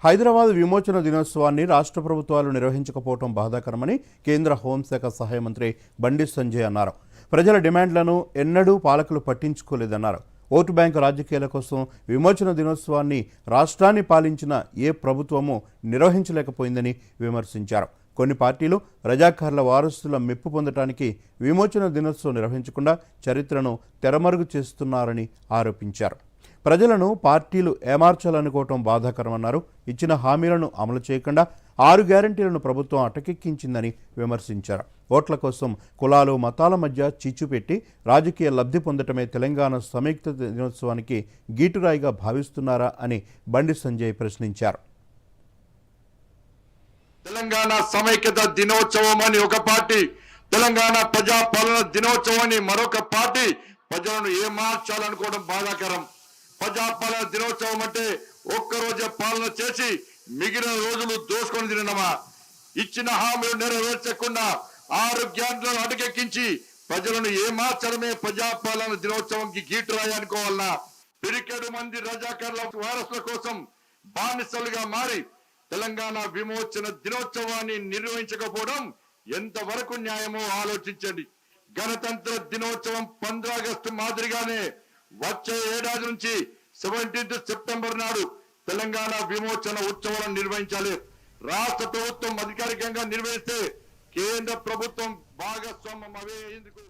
హైదరాబాద్ విమోచన దినోత్సవాన్ని రాష్ట్ర ప్రభుత్వాలు నిర్వహించకపోవడం బాధాకరమని కేంద్ర హోంశాఖ సహాయ మంత్రి బండి సంజయ్ అన్నారు. ప్రజల డిమాండ్లను ఎన్నడూ పాలకులు పట్టించుకోలేదన్నారు. ఓటు బ్యాంకు రాజకీయాల కోసం విమోచన దినోత్సవాన్ని రాష్ట్రాన్ని పాలించిన ఏ ప్రభుత్వమూ నిర్వహించలేకపోయిందని విమర్శించారు. కొన్ని పార్టీలు రజాకార్ల వారసుల మెప్పు పొందటానికి విమోచన దినోత్సవం నిర్వహించకుండా చరిత్రను తెరమరుగు చేస్తున్నారని ఆరోపించారు. ప్రజలను పార్టీలు ఏమార్చాలనుకోవటం బాధాకరమన్నారు. ఇచ్చిన హామీలను అమలు చేయకుండా 6 గ్యారంటీలను ప్రభుత్వం అటకెక్కించిందని విమర్శించారు. ఓట్ల కోసం కులాలు మతాల మధ్య చిచ్చు పెట్టి రాజకీయ లబ్ధి పొందటమే తెలంగాణ సంయుక్త దినోత్సవానికి గీటురాయిగా భావిస్తున్నారా అని బండి సంజయ్ ప్రశ్నించారు. తెలంగాణ సమైక్యత దినోత్సవం అని ఒక పార్టీ, తెలంగాణ ప్రజాపాలన దినోత్సవం అని మరొక పార్టీ ప్రజలను ఏమార్చాలనుకోవడం బాధాకరం. ప్రజాపాలన దినోత్సవం అంటే ఒక్కరోజే పాలన చేసి మిగిలిన రోజులు దోసుకొని తినడమా? ఇచ్చిన హామీలు నెరవేర్చకుండా 6 గ్యారంటీలను అటకెక్కించి ప్రజలను ఏమార్చడమే ప్రజాపాలన దినోత్సవంకి గీటురాయి అనుకోవాలన్నా? పిరికెడు మంది రజాకార్ల వారసుల కోసం బానిసలుగా మారి తెలంగాణ విమోచన దినోత్సవాన్ని నిర్వహించకపోవడం ఎంతవరకు న్యాయమో ఆలోచించండి. గణతంత్ర దినోత్సవం 15 ఆగస్టు మాదిరిగానే వచ్చే ఏడాది నుంచి 17 సెప్టెంబర్ నాడు తెలంగాణ విమోచన ఉత్సవాలను నిర్వహించాలి. రాష్ట్ర ప్రభుత్వం అధికారికంగా నిర్వహిస్తే కేంద్ర ప్రభుత్వం భాగస్వామ్యం అవే ఎందుకు